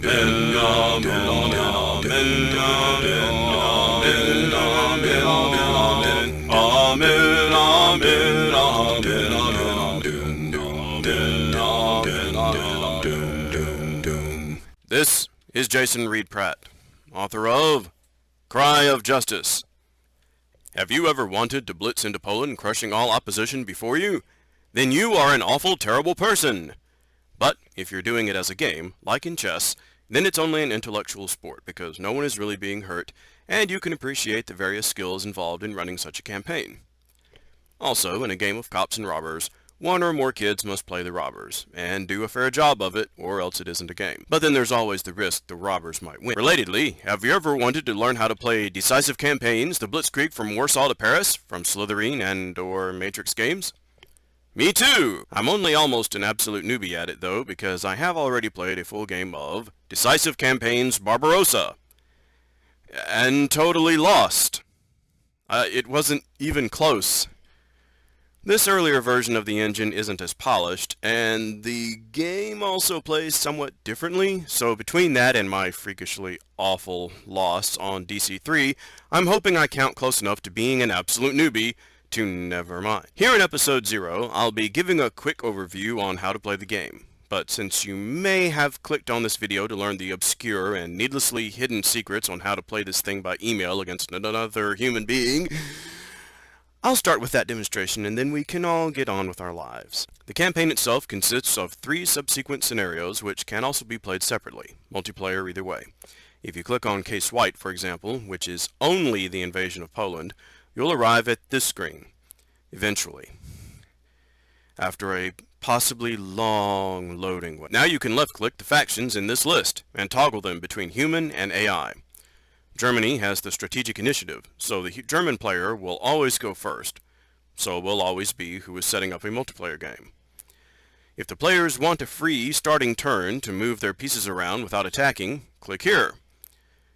This is Jason Reed Pratt, author of Cry of Justice. Have you ever wanted to blitz into Poland, crushing all opposition before you? Then you are an awful, terrible person. But if you're doing it as a game, like in chess, then it's only an intellectual sport because no one is really being hurt, and you can appreciate the various skills involved in running such a campaign. Also, in a game of cops and robbers, one or more kids must play the robbers, and do a fair job of it, or else it isn't a game. But then there's always the risk the robbers might win. Relatedly, have you ever wanted to learn how to play Decisive campaigns, the Blitzkrieg from Warsaw to Paris, from Slitherine and or Matrix games? Me too! I'm only almost an absolute newbie at it though, because I have already played a full game of Decisive Campaigns Barbarossa. And totally lost. It wasn't even close. This earlier version of the engine isn't as polished, and the game also plays somewhat differently, so between that and my freakishly awful loss on DC3, I'm hoping I count close enough to being an absolute newbie to never mind. Here in episode 0, I'll be giving a quick overview on how to play the game, but since you may have clicked on this video to learn the obscure and needlessly hidden secrets on how to play this thing by email against another human being, I'll start with that demonstration and then we can all get on with our lives. The campaign itself consists of 3 subsequent scenarios which can also be played separately, multiplayer either way. If you click on Case White, for example, which is only the invasion of Poland, you'll arrive at this screen, eventually, after a possibly long loading wait. Now you can left-click the factions in this list and toggle them between human and AI. Germany has the strategic initiative, so the German player will always go first, so will always be who is setting up a multiplayer game. If the players want a free starting turn to move their pieces around without attacking, click here.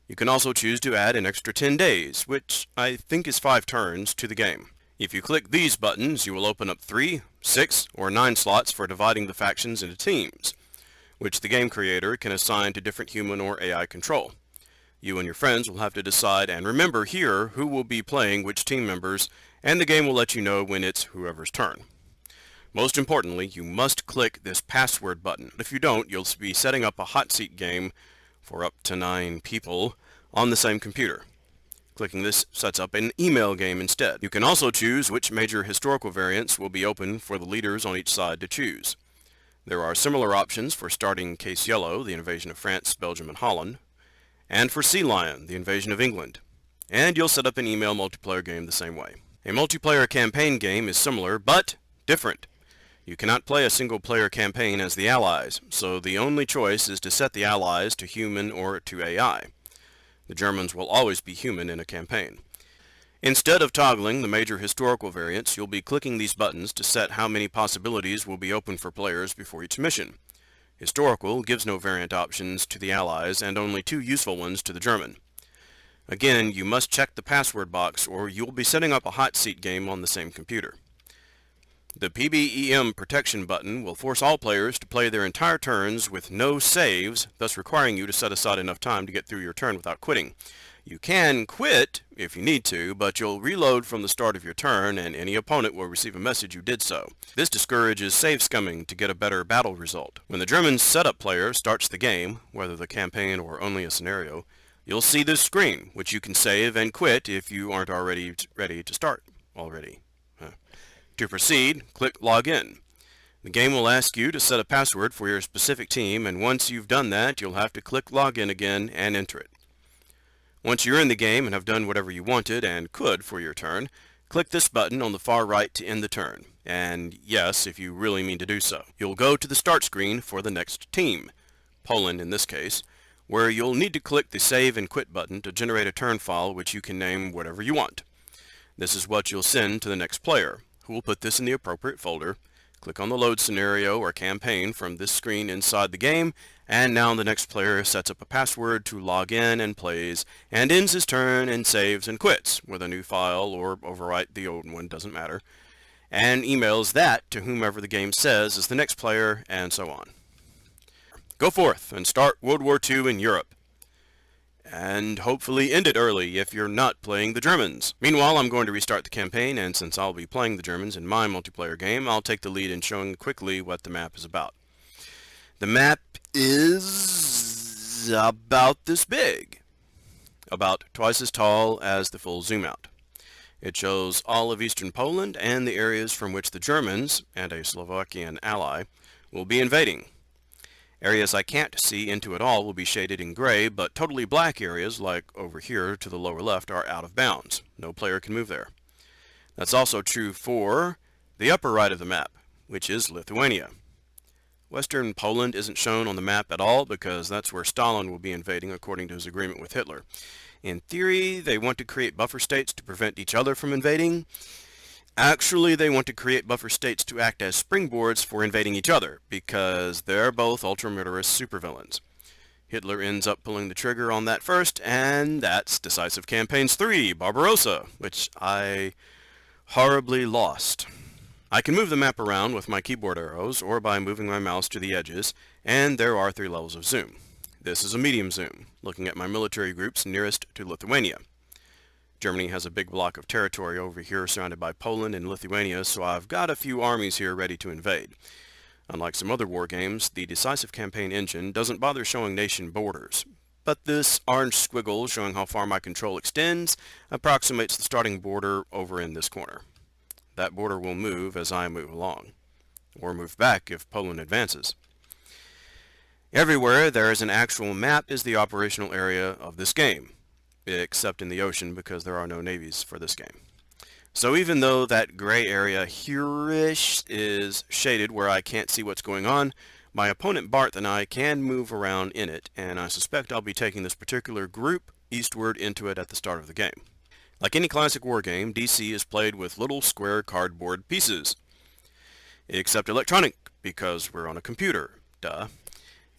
You can also choose to add an extra 10 days, which I think is 5 turns, to the game. If you click these buttons, you will open up 3, 6, or 9 slots for dividing the factions into teams, which the game creator can assign to different human or AI control. You and your friends will have to decide and remember here who will be playing which team members, and the game will let you know when it's whoever's turn. Most importantly, you must click this password button. If you don't, you'll be setting up a hot seat game for up to 9 people on the same computer. Clicking this sets up an email game instead. You can also choose which major historical variants will be open for the leaders on each side to choose. There are similar options for starting Case Yellow, the invasion of France, Belgium, and Holland, and for Sea Lion, the invasion of England. And you'll set up an email multiplayer game the same way. A multiplayer campaign game is similar, but different. You cannot play a single-player campaign as the Allies, so the only choice is to set the Allies to human or to AI. The Germans will always be human in a campaign. Instead of toggling the major historical variants, you'll be clicking these buttons to set how many possibilities will be open for players before each mission. Historical gives no variant options to the Allies and only 2 useful ones to the German. Again, you must check the password box or you'll be setting up a hot seat game on the same computer. The PBEM protection button will force all players to play their entire turns with no saves, thus requiring you to set aside enough time to get through your turn without quitting. You can quit if you need to, but you'll reload from the start of your turn and any opponent will receive a message you did so. This discourages save scumming to get a better battle result. When the German setup player starts the game, whether the campaign or only a scenario, you'll see this screen, which you can save and quit if you aren't already ready to start already. To proceed, click Login. The game will ask you to set a password for your specific team, and once you've done that, you'll have to click Login again and enter it. Once you're in the game and have done whatever you wanted and could for your turn, click this button on the far right to end the turn. And yes, if you really mean to do so. You'll go to the start screen for the next team, Poland in this case, where you'll need to click the Save and Quit button to generate a turn file which you can name whatever you want. This is what you'll send to the next player, who will put this in the appropriate folder. Click on the load scenario or campaign from this screen inside the game, and now the next player sets up a password to log in and plays, and ends his turn and saves and quits with a new file or overwrite the old one, doesn't matter, and emails that to whomever the game says is the next player, and so on. Go forth and start World War II in Europe. And hopefully end it early if you're not playing the Germans. Meanwhile, I'm going to restart the campaign, and since I'll be playing the Germans in my multiplayer game, I'll take the lead in showing quickly what the map is about. The map is about this big, about twice as tall as the full zoom out. It shows all of eastern Poland and the areas from which the Germans, and a Slovakian ally, will be invading. Areas I can't see into at all will be shaded in gray, but totally black areas, like over here to the lower left, are out of bounds. No player can move there. That's also true for the upper right of the map, which is Lithuania. Western Poland isn't shown on the map at all because that's where Stalin will be invading according to his agreement with Hitler. In theory, they want to create buffer states to prevent each other from invading. Actually, they want to create buffer states to act as springboards for invading each other, because they're both ultra-murderous supervillains. Hitler ends up pulling the trigger on that first, and that's Decisive Campaigns 3, Barbarossa, which I horribly lost. I can move the map around with my keyboard arrows, or by moving my mouse to the edges, and there are 3 levels of zoom. This is a medium zoom, looking at my military groups nearest to Lithuania. Germany has a big block of territory over here surrounded by Poland and Lithuania, so I've got a few armies here ready to invade. Unlike some other war games, the Decisive Campaign engine doesn't bother showing nation borders, but this orange squiggle showing how far my control extends approximates the starting border over in this corner. That border will move as I move along, or move back if Poland advances. Everywhere there is an actual map is the operational area of this game, except in the ocean because there are no navies for this game. So even though that gray area here-ish is shaded where I can't see what's going on, my opponent Barth and I can move around in it, and I suspect I'll be taking this particular group eastward into it at the start of the game. Like any classic war game, DC is played with little square cardboard pieces. Except electronic, because we're on a computer, duh.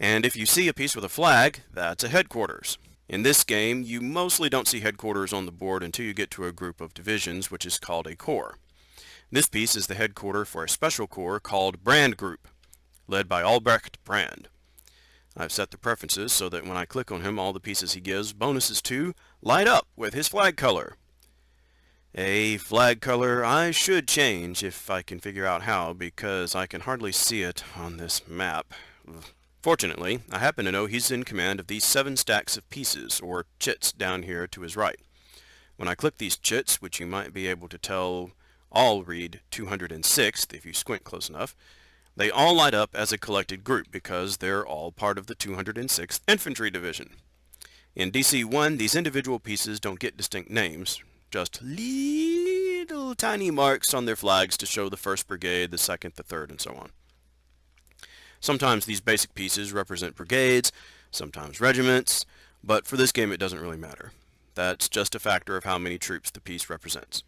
And if you see a piece with a flag, that's a headquarters. In this game, you mostly don't see headquarters on the board until you get to a group of divisions, which is called a corps. This piece is the headquarters for a special corps called Brand Group, led by Albrecht Brand. I've set the preferences so that when I click on him, all the pieces he gives bonuses to light up with his flag color. A flag color I should change if I can figure out how, because I can hardly see it on this map. Fortunately, I happen to know he's in command of these 7 stacks of pieces, or chits, down here to his right. When I click these chits, which you might be able to tell all read 206th if you squint close enough, they all light up as a collected group because they're all part of the 206th Infantry Division. In DC-1, these individual pieces don't get distinct names, just little tiny marks on their flags to show the 1st Brigade, the 2nd, the 3rd, and so on. Sometimes these basic pieces represent brigades, sometimes regiments, but for this game it doesn't really matter. That's just a factor of how many troops the piece represents.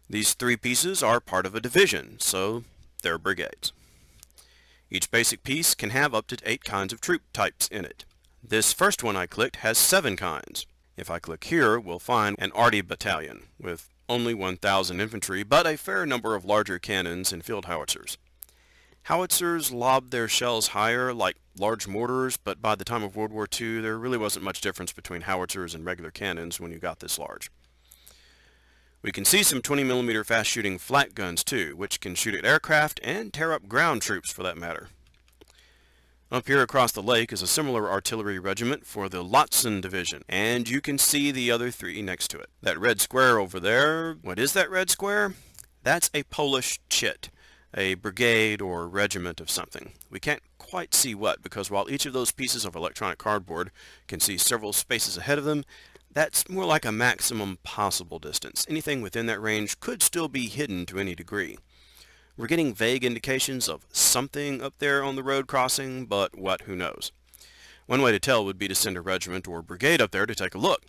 These 3 pieces are part of a division, so they're brigades. Each basic piece can have up to 8 kinds of troop types in it. This first one I clicked has 7 kinds. If I click here, we'll find an arty battalion, with only 1,000 infantry, but a fair number of larger cannons and field howitzers. Howitzers lobbed their shells higher, like large mortars, but by the time of World War II, there really wasn't much difference between howitzers and regular cannons when you got this large. We can see some 20mm fast-shooting flak guns too, which can shoot at aircraft and tear up ground troops for that matter. Up here across the lake is a similar artillery regiment for the Lotsen Division, and you can see the other 3 next to it. That red square over there, what is that red square? That's a Polish chit. A brigade or regiment of something. We can't quite see what, because while each of those pieces of electronic cardboard can see several spaces ahead of them, that's more like a maximum possible distance. Anything within that range could still be hidden to any degree. We're getting vague indications of something up there on the road crossing, but what, who knows. One way to tell would be to send a regiment or brigade up there to take a look.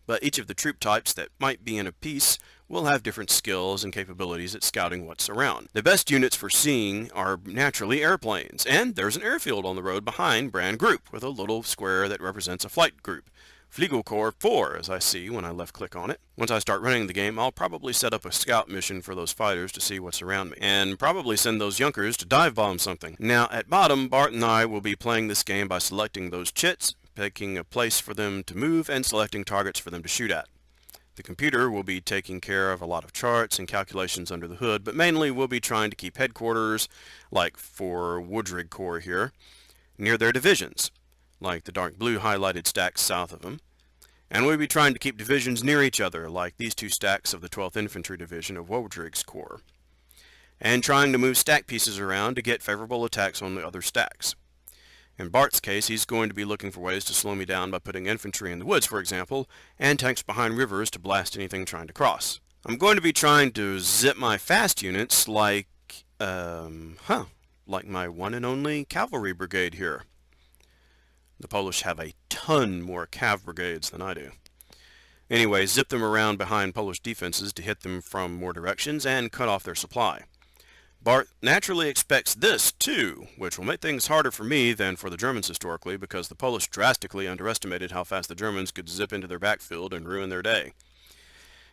But each of the troop types that might be in a piece will have different skills and capabilities at scouting what's around. The best units for seeing are naturally airplanes, and there's an airfield on the road behind Brand Group with a little square that represents a flight group. Fliegelkorps 4, as I see when I left-click on it. Once I start running the game, I'll probably set up a scout mission for those fighters to see what's around me, and probably send those Junkers to dive bomb something. Now, at bottom, Barth and I will be playing this game by selecting those chits, picking a place for them to move, and selecting targets for them to shoot at. The computer will be taking care of a lot of charts and calculations under the hood, but mainly we'll be trying to keep headquarters, like for Woodrig Corps here, near their divisions, like the dark blue highlighted stacks south of them. And we'll be trying to keep divisions near each other, like these two stacks of the 12th Infantry Division of Woodrig's Corps. And trying to move stack pieces around to get favorable attacks on the other stacks. In Bart's case, he's going to be looking for ways to slow me down by putting infantry in the woods, for example, and tanks behind rivers to blast anything trying to cross. I'm going to be trying to zip my fast units like my one and only cavalry brigade here. The Polish have a ton more cav brigades than I do. Anyway, zip them around behind Polish defenses to hit them from more directions and cut off their supply. Barth naturally expects this too, which will make things harder for me than for the Germans historically, because the Polish drastically underestimated how fast the Germans could zip into their backfield and ruin their day.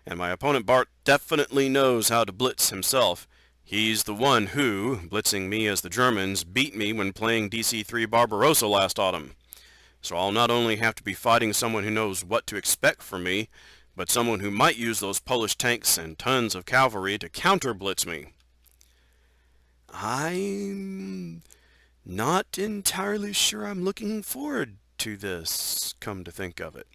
And my opponent Barth definitely knows how to blitz himself. He's the one who, blitzing me as the Germans, beat me when playing DC-3 Barbarossa last autumn. So I'll not only have to be fighting someone who knows what to expect from me, but someone who might use those Polish tanks and tons of cavalry to counter-blitz me. I'm not entirely sure I'm looking forward to this, come to think of it.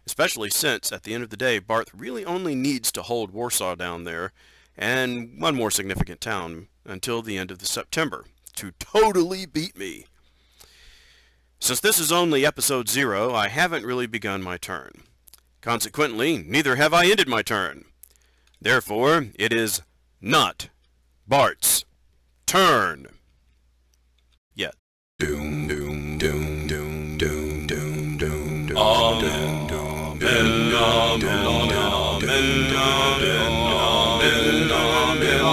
Especially since, at the end of the day, Barth really only needs to hold Warsaw down there, and one more significant town, until the end of September, to totally beat me. Since this is only episode 0, I haven't really begun my turn. Consequently, neither have I ended my turn. Therefore, it is not Bart's turn yet. Doom, doom, doom, doom, doom, doom, doom, doom. Amen. Amen. Amen. Amen. Amen. Amen.